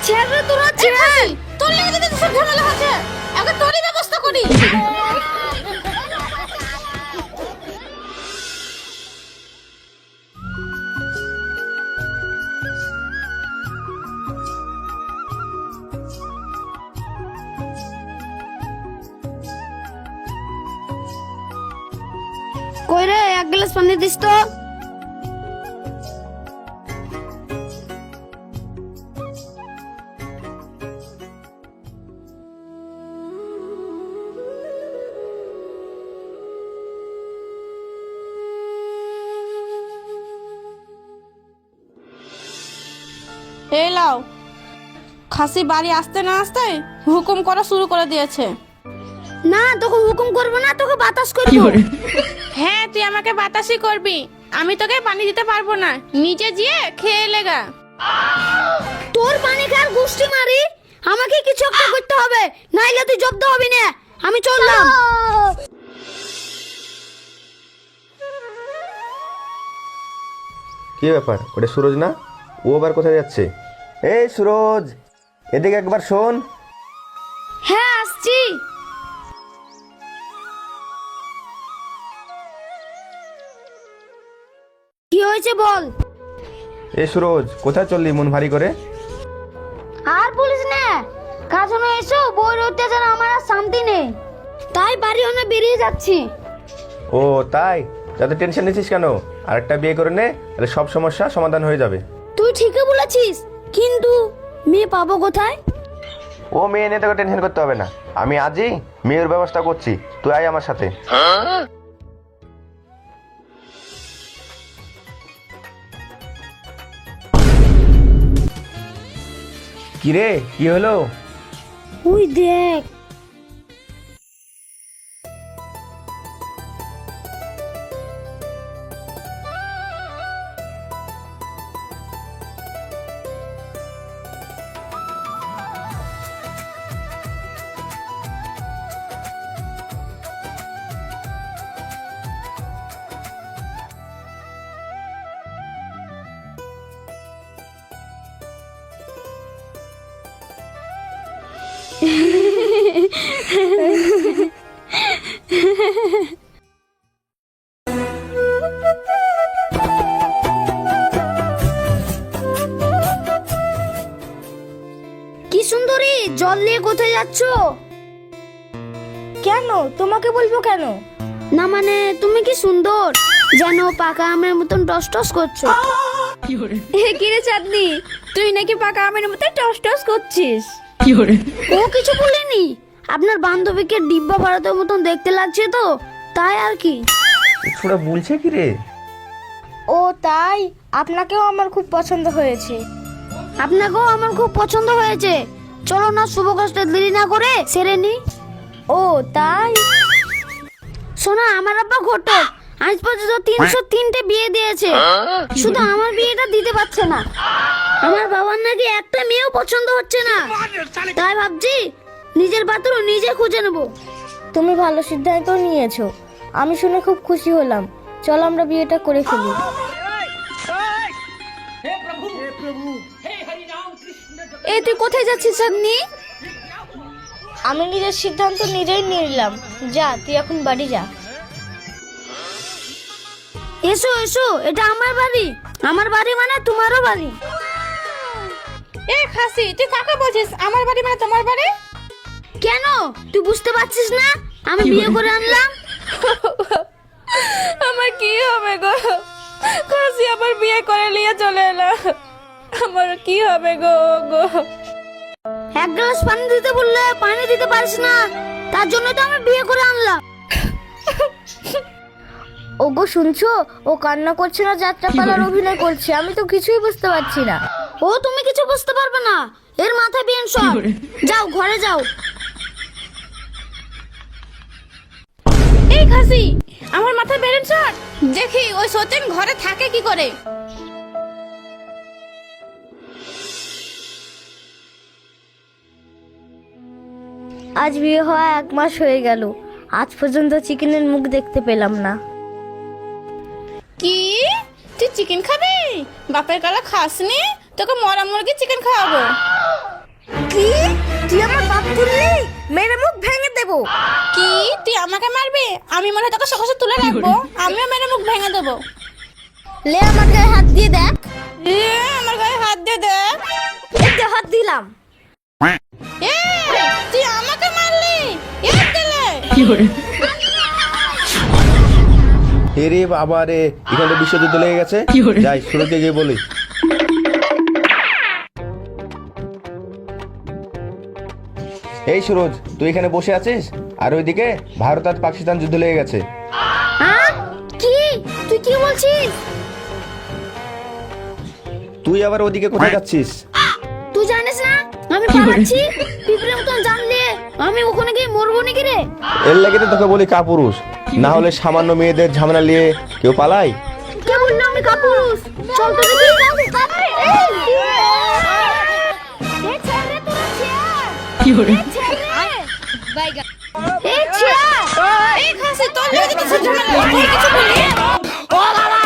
ছেড়ে তোরা ছেড়ে তোর লেগে দিতে সব ঝামেলা হচ্ছে আগে তোরই ব্যবস্থা করি। কই রে এক গ্লাস পানি দিস তো। এই লাও, খাসি বাড়ি আসতে না আসতে হুকুম করা শুরু করে দিয়েছে। না তোকে হুকুম করবো না, তোকে বাতাস করবো। হ্যাঁ তুই আমাকে বাতাসই করবি, আমি তোকে পানি দিতে পারবো না, নিজে গিয়ে খেয়ে লেগা। তোর পানি খাওয়ার গুষ্টি মারি, আমাকে কিছু একটা করতে হবে, নাইলে তুই জব্দ হবি না। আমি চললাম। কি ব্যাপার, ওটা সুরজ না? ও আবার কোথায় যাচ্ছে? এই সুরজ, এদিকে একবার শোন। হ্যাঁ আসছি। কি হয়েছে বল। এই সুরজ, কোথায় চললি মন ভারী করে? আর বলিস না, কাজ হয়ে এসো বউর অত্যাচার আমার আর শান্তি নেই, তাই বাড়ি অনে বেরিয়ে যাচ্ছি। ও তাই? যাতে টেনশন নিচ্ছিস কেন? আরেকটা বিয়ে করে নে, তাহলে সব সমস্যা সমাধান হয়ে যাবে। তুই ঠিকই বলেছিস, কিন্তু মেয়ে পাবো কোথায়? ও মেয়ে নিয়ে তোকে টেনশন করতে হবে না, আমি আজই মেয়ের ব্যবস্থা করছি, তুই আয় আমার সাথে। কিরে, কি হলো? ওই দেখ। কি সুন্দরী, জল নিয়ে কোথায় যাচ্ছ? কেন, তোমাকে বলবো কেন? না মানে তুমি কি সুন্দর, যেন পাকা আমের মতন টস টস করছো। কিরে চাঁদনি, তুই নাকি পাকা আমের মতো টস টস করছিস? ও কিছু বলিনি, আপনার বান্ধবীকে ডিব্বা ভারতের মতন দেখতে লাগছে তো, তাই আর কি। ছোড়া বলছে কি রে? ও তাই, আপনাকেও আমার খুব পছন্দ হয়েছে। আপনাকেও আমার খুব পছন্দ হয়েছে, চলো না শুভ কাজটা দেরি না করে সেরে নি। ও তাই? শোনা, আমার আব্বা ঘটক আজ পর্যন্ত 303টে বিয়ে দিয়েছে, শুধু আমার বিয়েটা দিতে পারছে না। আমার বাবার নাকি একটা মেয়েও পছন্দ হচ্ছে না, তাই ভাবছি নিজের পাত্র নিজে খুঁজে নেবো। তুমি ভালো সিদ্ধান্ত নিয়েছো, আমি শুনে খুব খুশি হলাম। চলো আমরা বিয়েটা করে ফেলি। এই তুই কোথায় যাচ্ছিস চাঁদনি? আমি নিজের সিদ্ধান্ত নিজেই নিলাম, যা তুই এখন বাড়ি যা। এসো এসো, এটা আমার বাড়ি, আমার বাড়ি মানে তোমারও বাড়ি। এ খাসি, তুই কাকে বলছিস আমার বাড়ি মানে তোমার বাড়ি? কেন তুই বুঝতে পারছিস না, আমি বিয়ে করে আনলাম। আমার কি হবে গো, খাসি আমার বিয়ে করে নিয়ে চলে এলো, আমার কি হবে গো গো? এক গ্লাস পানি দিতে বললে পানি দিতে পারিস না, তার জন্য তো আমি বিয়ে করে আনলাম। ওগো শুনছো, ও কান্না করছে না যাত্রাপালার অভিনয় করছে, আমি তো কিছুই বুঝতে পারছি না। ও তুমি কিছু বুঝতে পারবে না, এর মাথায় বিয়ে সব। যাও ঘরে যাও। এই খাসি, আমার মাথায় বেরেন শট, দেখি ওই সচিন ঘরে থাকে কি করে। আজ বিয়ে হওয়া 1 মাস হয়ে গেল, আজ পর্যন্ত চিকেনের মুখ দেখতে পেলাম না। কি, তুই চিকেন খাবি? বাপের কালা খাসনি, তোকে মরা মুরগি চিকেন খাওয়াবো। কি? তুই আমার বাপ তুললি? মেরে মুখ ভেঙে দেবো। কি তুই আমাকে মারবি? আমি মনে হয় তোকে সকাশে তুলে রাখবো, আমিও মেরে মুখ ভেঙে দেবো। লে আমার গায়ে হাত দিয়ে দেখ। আমার গায়ে হাত দিয়ে দে। এই দে, হাত দিলাম। তুই আমাকে মারলি, দিলে এরে বাবা রে, এখানে বিশ্বযুদ্ধ লেগে গেছে। যাই সুরজকে গিয়ে বলি। এই সুরজ, তুই এখানে বসে আছিস আর ওইদিকে ভারত আর পাকিস্তান যুদ্ধ লেগে গেছে। হ্যাঁ? কি? তুই কি বলছিস? তুই আবার ওদিকে কোথায় যাচ্ছিস? তুই জানিস না আমি পালাচ্ছি? পিঁপড়ের মতন জানলে আমি ওখানে গিয়ে মরবো নাকি রে? এর লাগে তো তোকে বলি কাপুরুষ, না হলে সামান্য মেয়েদের ঝামেলা নিয়ে কেউ পালায়? কে বললো আমি কাপুরুষ? চল তো দেখি। এই খাসি তোর লেগে তো ঝামেলা, তুই কিছু বললি? ও বাবা